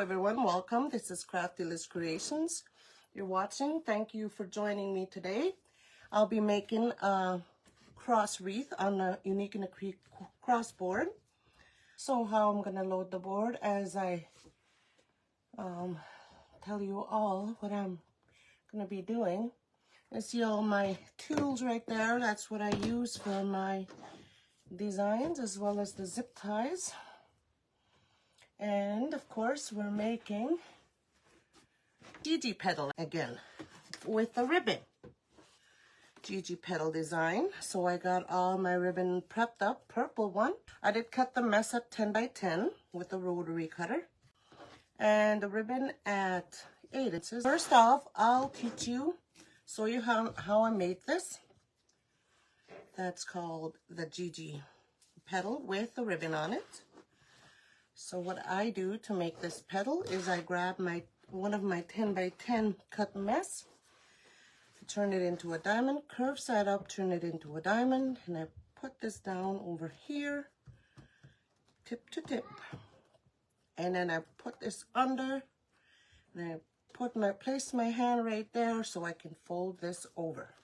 everyone, welcome. This is Crafty Liz Creations. You're watching. Thank you for joining me today. I'll be making a cross wreath on the UITC Cross board. So how I'm gonna load the board as I tell you all what I'm gonna be doing. You see all my tools right there. That's what I use for my designs as well as the zip ties. And of course we're making Gigi petal again with the ribbon. Gigi petal design. So I got all my ribbon prepped up, purple one. I did cut the mess at 10 by 10 with a rotary cutter. And the ribbon at 8 inches. First off, I'll show you how I made this. That's called the Gigi petal with the ribbon on it. So what I do to make this petal is I grab one of my 10 by 10 cut mess, turn it into a diamond, curve side up, turn it into a diamond, and I put this down over here, tip to tip. And then I put this under, and I place my hand right there so I can fold this over.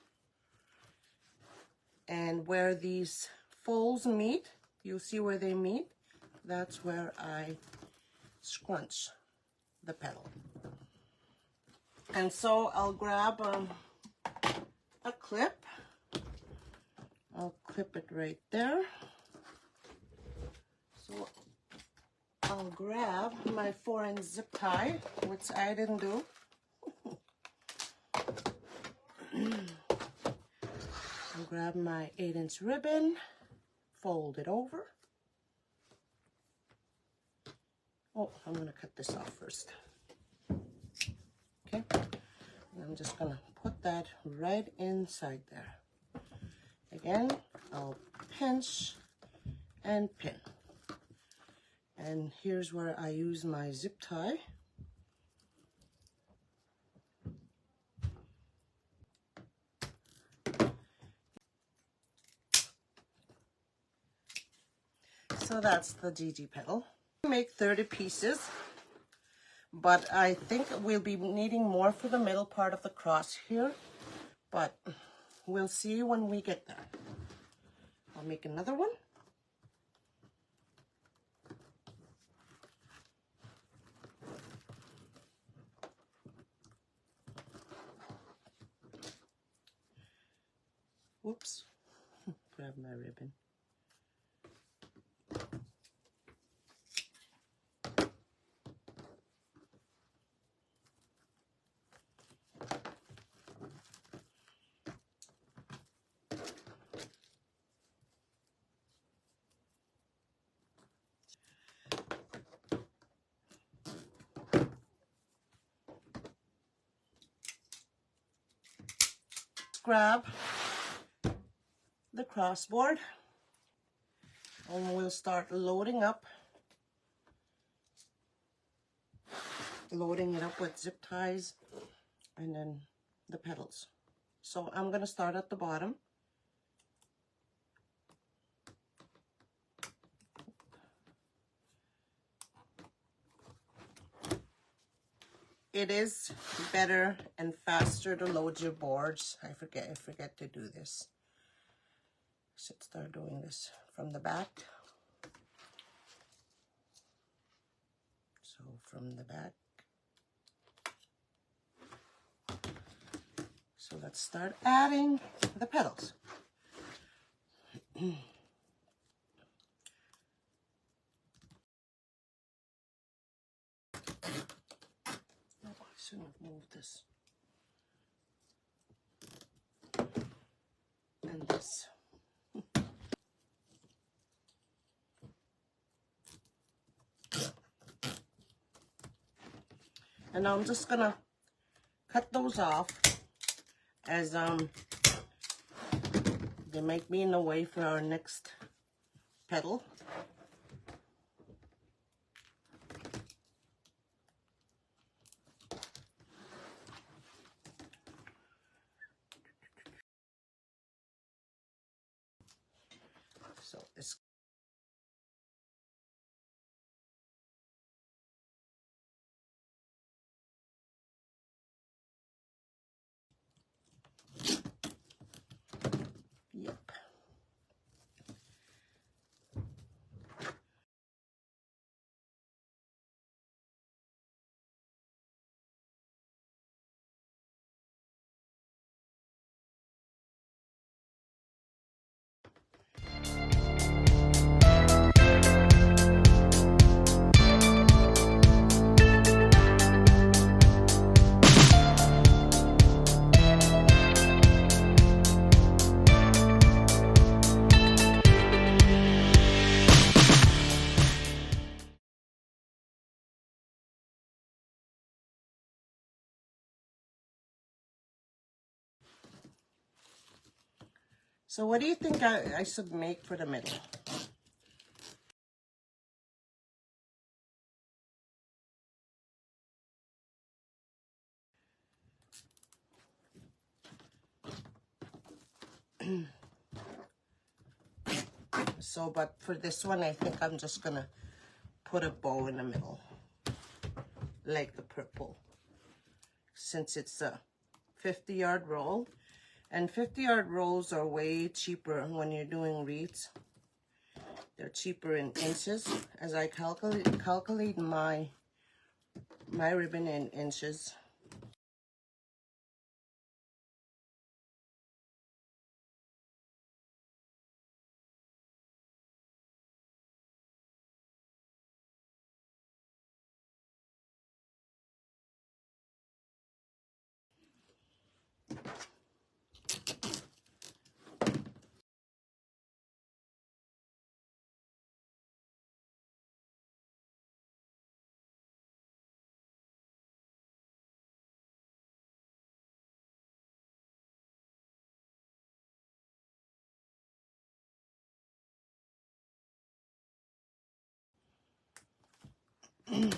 And where these folds meet, you'll see where they meet. That's where I scrunch the petal. And so I'll grab a clip. I'll clip it right there. So I'll grab my 4-inch zip tie, which I didn't do. I'll grab my 8-inch ribbon, fold it over. Oh, I'm going to cut this off first. Okay, and I'm just going to put that right inside there. Again, I'll pinch and pin. And here's where I use my zip tie. So that's the Gigi petal. Make 30 pieces, but I think we'll be needing more for the middle part of the cross here, but we'll see when we get there. I'll make another one. Whoops, grab my ribbon. Grab the crossboard and we'll start loading it up with zip ties and then the petals. So I'm going to start at the bottom. It is better and faster to load your boards. I forget to do this. Should start doing this from the back. So from the back. So let's start adding the petals. Shouldn't have moved this. And this. And now I'm just gonna cut those off as they might be in the way for our next petal. So it's So what do you think I should make for the middle? So, but for this one, I think I'm just gonna put a bow in the middle, like the purple, since it's a 50-yard roll. And 50-yard rolls are way cheaper when you're doing wreaths. They're cheaper in inches, as I calculate my ribbon in inches. Okay.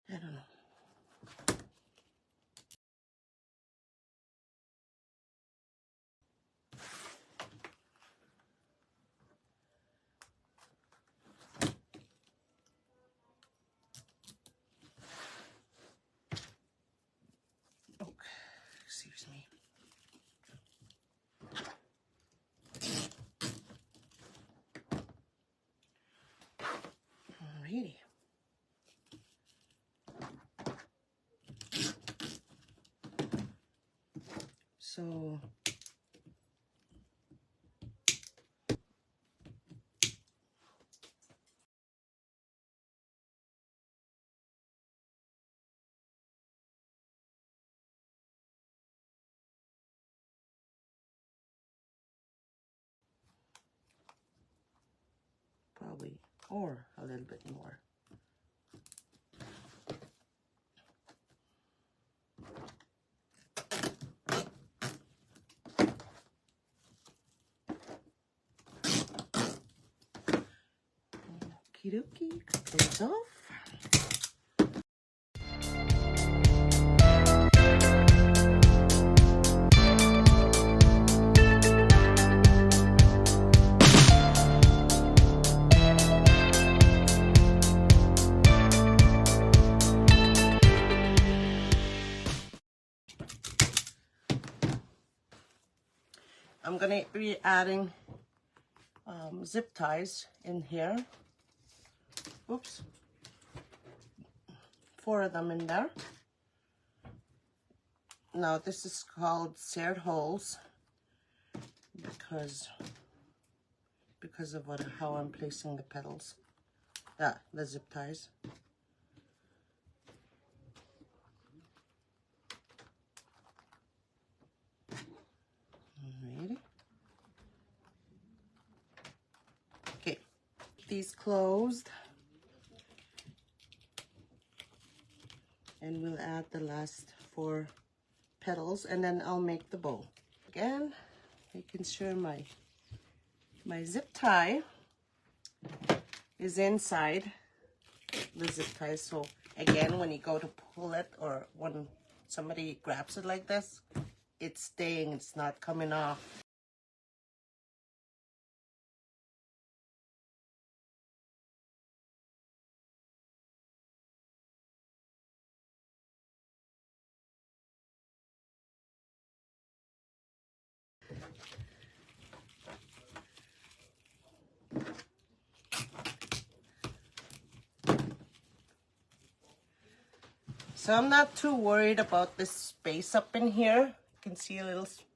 I don't know. Oh, excuse me. Alrighty. So probably, or a little bit more. Okie dokie, cut those off. I'm gonna be adding zip ties in here. Oops. 4 of them in there. Now this is called seared holes because of how I'm placing the petals. The zip ties. Alrighty. Okay, these closed. And we'll add the last 4 petals, and then I'll make the bow. Again, making sure my zip tie is inside the zip tie. So again, when you go to pull it, or when somebody grabs it like this, it's staying, it's not coming off. So I'm not too worried about this space up in here. You can see a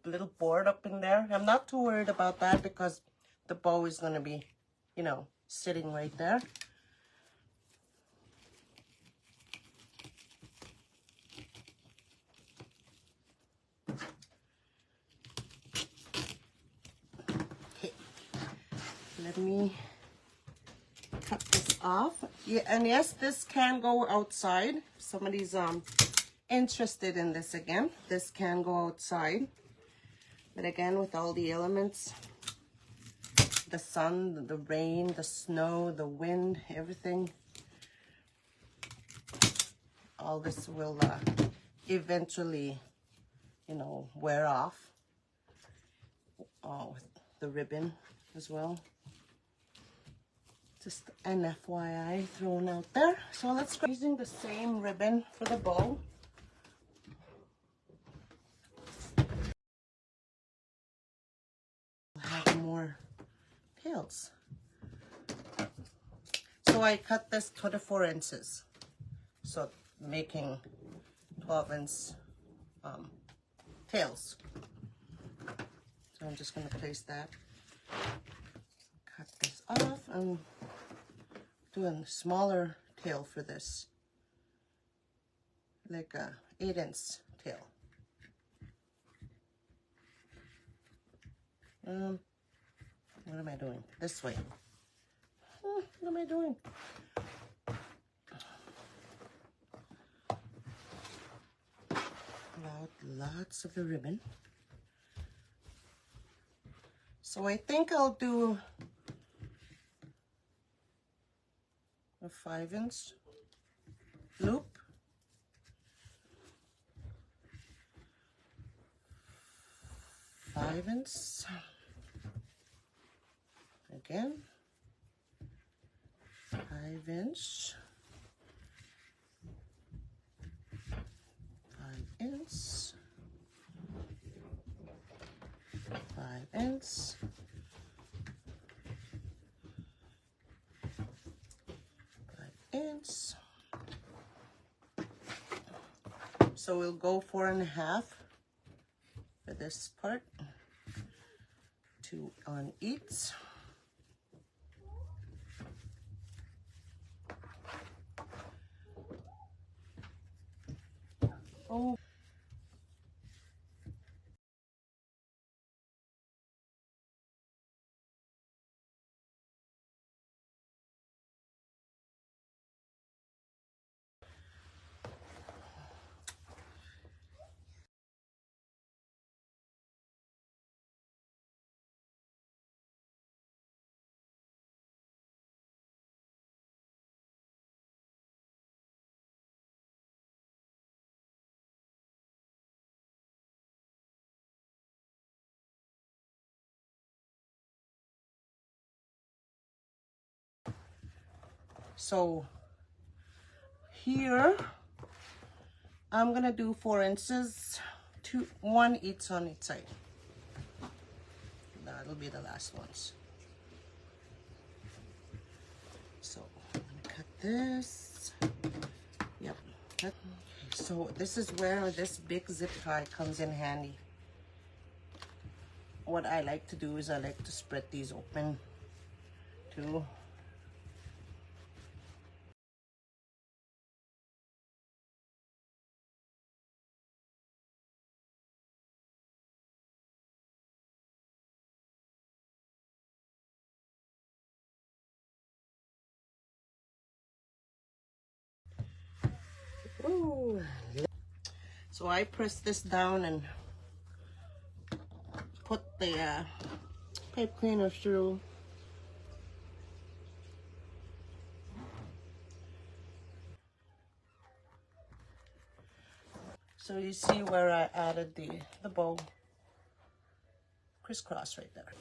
little board up in there. I'm not too worried about that because the bow is going to be, you know, sitting right there. Okay, let me cut this off. Yeah, and yes, this can go outside. If somebody's interested in this again, this can go outside. But again, with all the elements, the sun, the rain, the snow, the wind, everything, all this will eventually, you know, wear off. With the ribbon as well. Just an FYI thrown out there. So let's go using the same ribbon for the bow. We'll have more tails. So I cut this 24 inches. So making 12-inch tails. So I'm just going to place that. Cut this off and do a smaller tail for this. Like a 8-inch tail. What am I doing? This way. What am I doing? Lots of the ribbon. So I think I'll do a 5-inch loop. Five-inch. Again. 5-inch. 5-inch. 5-inch. 5-inch. So we'll go 4.5 for this part. 2 on each. Oh. So here I'm gonna do 4 inches, 1 each on each side. That'll be the last ones. So I'm gonna cut this. Yep. Okay. So this is where this big zip tie comes in handy. What I like to do is I like to spread these open too. Ooh. So I press this down and put the pipe cleaner through. So you see where I added the bow crisscross right there.